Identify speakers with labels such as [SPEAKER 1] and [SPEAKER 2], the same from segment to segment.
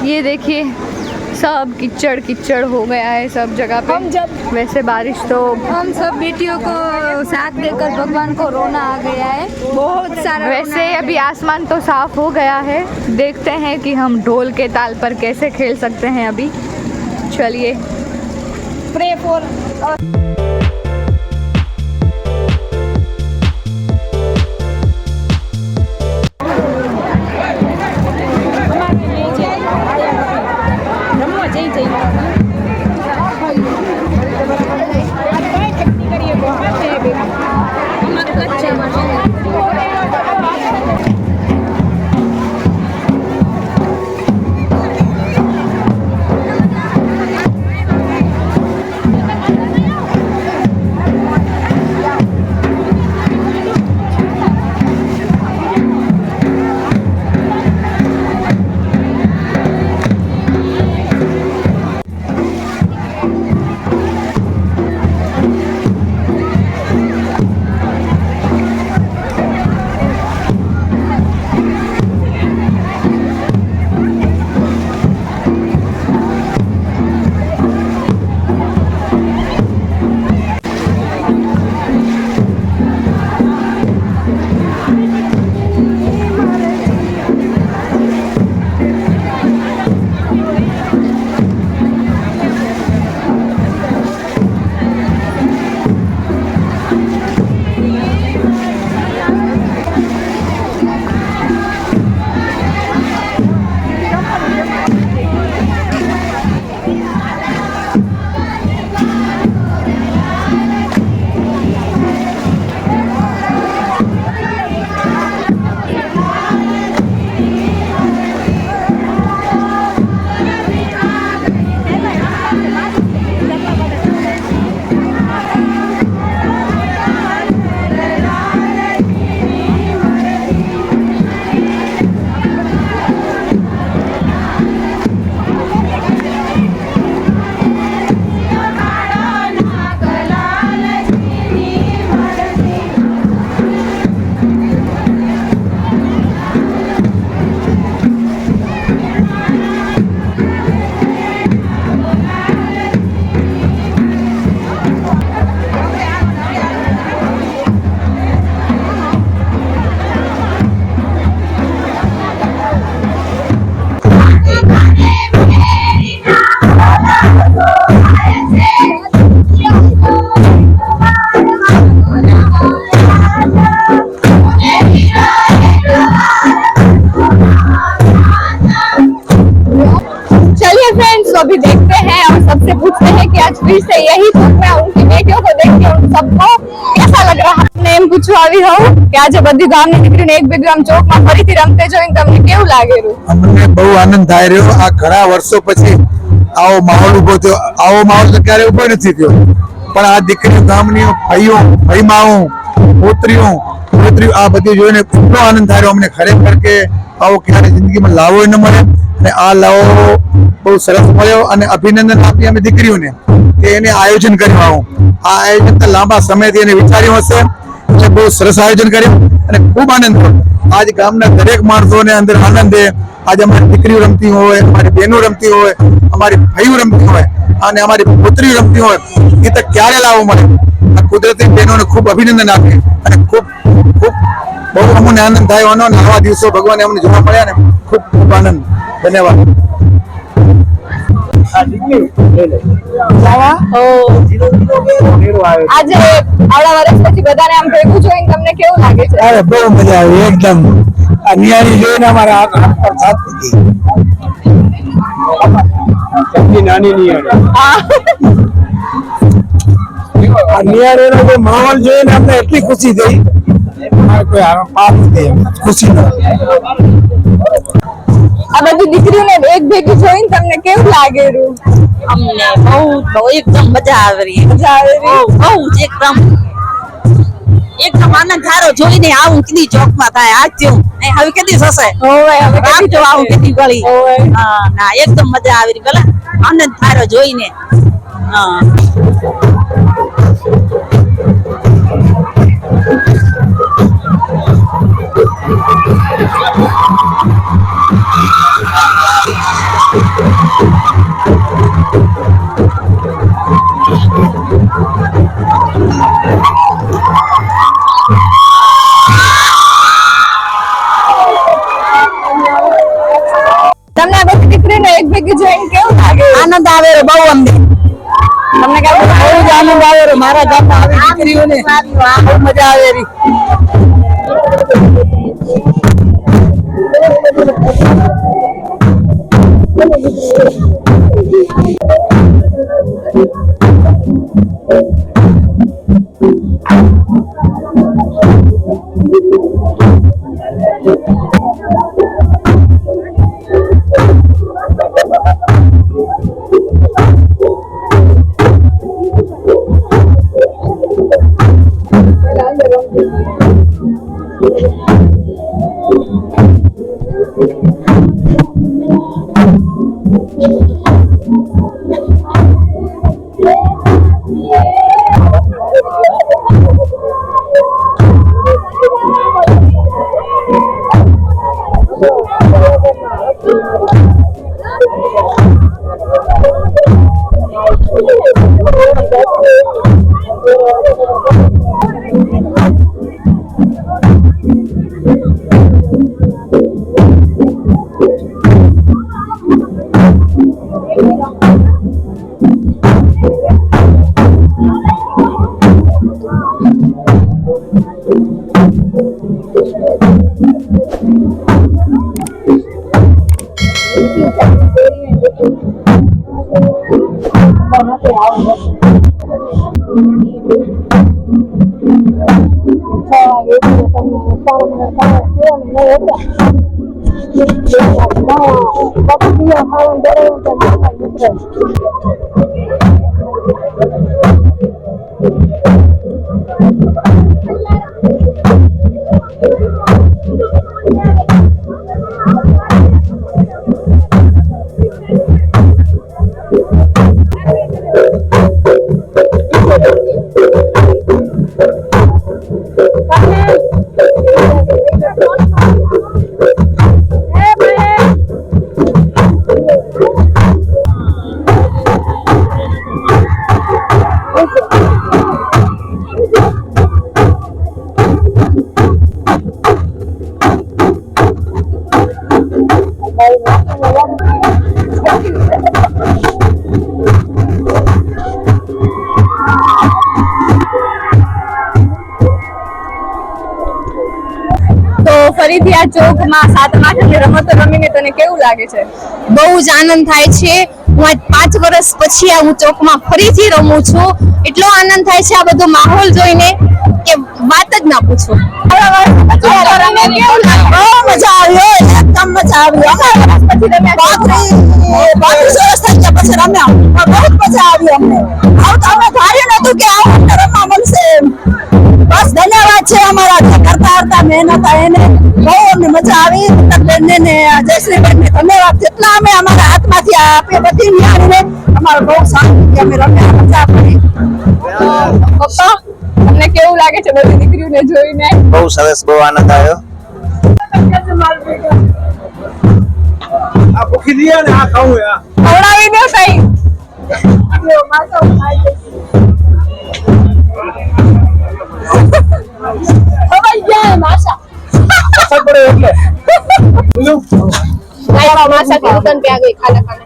[SPEAKER 1] ये देखिए सब कीचड़ कीचड़ हो गया है सब जगह पे।
[SPEAKER 2] हम जब
[SPEAKER 1] वैसे बारिश तो
[SPEAKER 2] हम सब बेटियों को साथ देकर भगवान को रोना आ गया है, बहुत सारा।
[SPEAKER 1] वैसे अभी आसमान तो साफ हो गया है, देखते हैं कि हम ढोल के ताल पर कैसे खेल सकते हैं अभी। चलिए
[SPEAKER 2] प्रे फॉर
[SPEAKER 1] अभी देखते हैं और सबसे पूछते हैं कि आज फिर से यही चौक में उनकी बेटियों को देख के उन सबको कैसा लग रहा है। એમ પૂછવા આવી હોઉં કે આજે બધી ગામની દીકરીને એક બે ગ્રામ ચોકમાં ફરીથી રમતે જોઈને તમને કેવું લાગે રહ્યું?
[SPEAKER 3] અમને બહુ આનંદ થાય રહ્યો। આ ઘણા વર્ષો પછી આવો માહોલ ઉભો થયો। આવો માહોલ તો ક્યારે ઉભો નથી થયો, પણ આ દીકરીઓ ગામની ભાઈઓ ભાઈમાઓ પુત્રીઓ આ બધી જોઈને કેટલો આનંદ થાય રહ્યો અમને ખરેખર કે આવો ક્યારે જિંદગીમાં લાવો ન મળે અને આ લાવો બહુ સરસ મળ્યો અને અભિનંદન આપીએ અમે દીકરીઓને કે એને આયોજન કર્યું। આવું આ આયોજન તો લાંબા સમયથી એને વિચાર્યું હશે એટલે બહુ સરસ આયોજન કર્યું અને ખૂબ આનંદ થયો। આજ ગામના દરેક માણસોને અંદર આનંદ છે। આજે અમારી દીકરીઓ રમતી હોય, અમારી બહેનો રમતી હોય, અમારી ભાઈઓ રમતી હોય અને અમારી પુત્રીઓ રમતી હોય, એ તો ક્યારે લાવો મળે। આ કુદરતી બહેનોને ખૂબ અભિનંદન આપીએ અને ખૂબ ખૂબ બહુ અમને આનંદ થયો અને આવા દિવસો ભગવાને અમને જોવા મળ્યા ને ખૂબ ખૂબ આનંદ। ધન્યવાદ।
[SPEAKER 1] આજે આવડા વર્ષ પછી બધાને આમ ભેગું જોઈને તમને કેવું લાગે છે?
[SPEAKER 3] અરે બહુ મજા આવી એકદમ। આ નિયારી જોઈને અમારા હાથ પર સાથ દીધી। નાની નિયારી આ નિયારીનો જે માહોલ જોઈને અમને એટલી ખુશી થઈ, કોઈ પાપ નથી ખુશી ન।
[SPEAKER 1] આ બધી દીકરીઓને એક ભેગી જોઈને તમને કેવું લાગે રહ્યું?
[SPEAKER 4] અમને બહુ એકદમ મજા આવે રહી, બહુ જ એકદમ આનંદ થારો જોઈને આવું કીધી ચોકમાં થાય આજ જેવું હવે કેદી થશે આમ જો આવું કીધી ગળી ના એકદમ મજા આવી ભલે આનંદ થારો જોઈને। હા
[SPEAKER 1] તમને આ બધી દીકરીને એક ભેગી જોઈને કેવું લાગે?
[SPEAKER 4] આનંદ આવે રે બહુ અમને.
[SPEAKER 1] તમને કેવું
[SPEAKER 4] બહુ જ આનંદ આવે રે મારા ગામમાં આવી દીકરીઓને બહુ મજા આવે રી.
[SPEAKER 1] ફરીથી આ ચોકમાં સાતમ આઠમની રમતો રમીને તને કેવું લાગે છે?
[SPEAKER 5] બહુ જ આનંદ થાય છે. હું આજ 5 વર્ષ પછી આ હું ચોકમાં ફરીથી રમું છું. એટલો આનંદ થાય છે આ બધો માહોલ જોઈને કે વાત જ ના પૂછો.
[SPEAKER 1] કેવું લાગે?
[SPEAKER 4] બહુ મજા આવી એકદમ મજા આવી. 35 વર્ષ થઈ ગયા પછી રમ્યા બહુ મજા આવી અમને. આવું તો અમે ધાર્યું નતું કે આવું રમવા મળશે. બસ ધન્યવાદ છે અમારા જે કરતા કરતા મહેનત એને બહુ અમને મજા આવી. બેનને ને જયશ્રીબેનને ધન્યવાદ. જેટલા અમે અમારા હાથમાંથી આપીએ બધી નિહાળીને અમારે બહુ સારું કે અમે રમ્યા મજા પડી.
[SPEAKER 1] પપ્પા તમને કેવું લાગે છે બધી દીકરીઓને જોઈને?
[SPEAKER 6] બહુ સરસ, બહુ આનંદ આવ્યો.
[SPEAKER 3] આ ભૂખી લીયા ને આ ખાવું યાર.
[SPEAKER 1] ખવડાવી દો કઈ. ખવાઈ ગયા માસા.
[SPEAKER 3] અસર પડે એટલે બોલું
[SPEAKER 5] मासा की दुकान पे आ गई खाना खाने.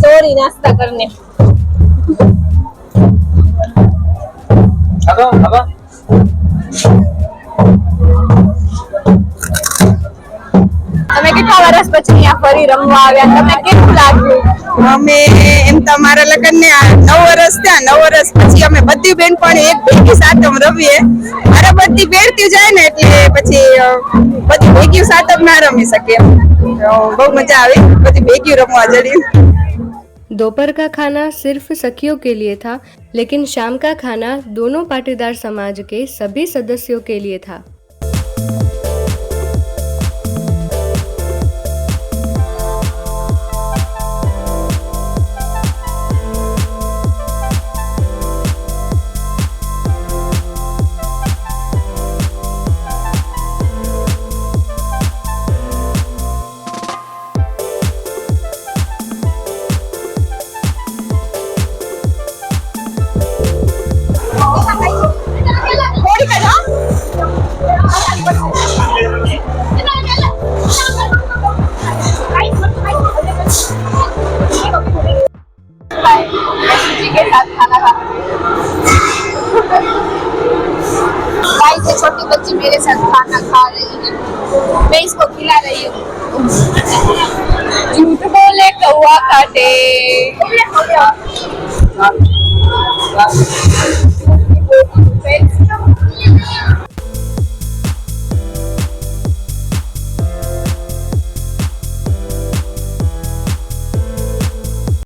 [SPEAKER 5] सॉरी नाश्ता करने.
[SPEAKER 1] તમે કેટલા વર્ષ પછી અહીંયા ફરી રમવા આવ્યા? તમને કેવું લાગ્યું?
[SPEAKER 4] અમે એમ તો અમારા લગ્ન ને 9 વર્ષ થયા. 9 વર્ષ પછી અમે બધી બેનપણી એક ભેગી સાતમ રમીએ. મારા બધી બેડતી જાય ને એટલે પછી બધી ભેગી સાતમ ના રમી શકીએ. બહુ મજા આવી બધી ભેગી રમવા જડી.
[SPEAKER 7] दोपहर का खाना सिर्फ सखियों के लिए था, लेकिन शाम का खाना दोनों पाटीदार समाज के सभी सदस्यों के लिए था.
[SPEAKER 5] जी के साथ खाना खा भाई से छोटी बच्ची मेरे साथ खाना खा रही है, मैं इसको खिला रही हूँ।
[SPEAKER 1] झूठ बोले कौआ काटे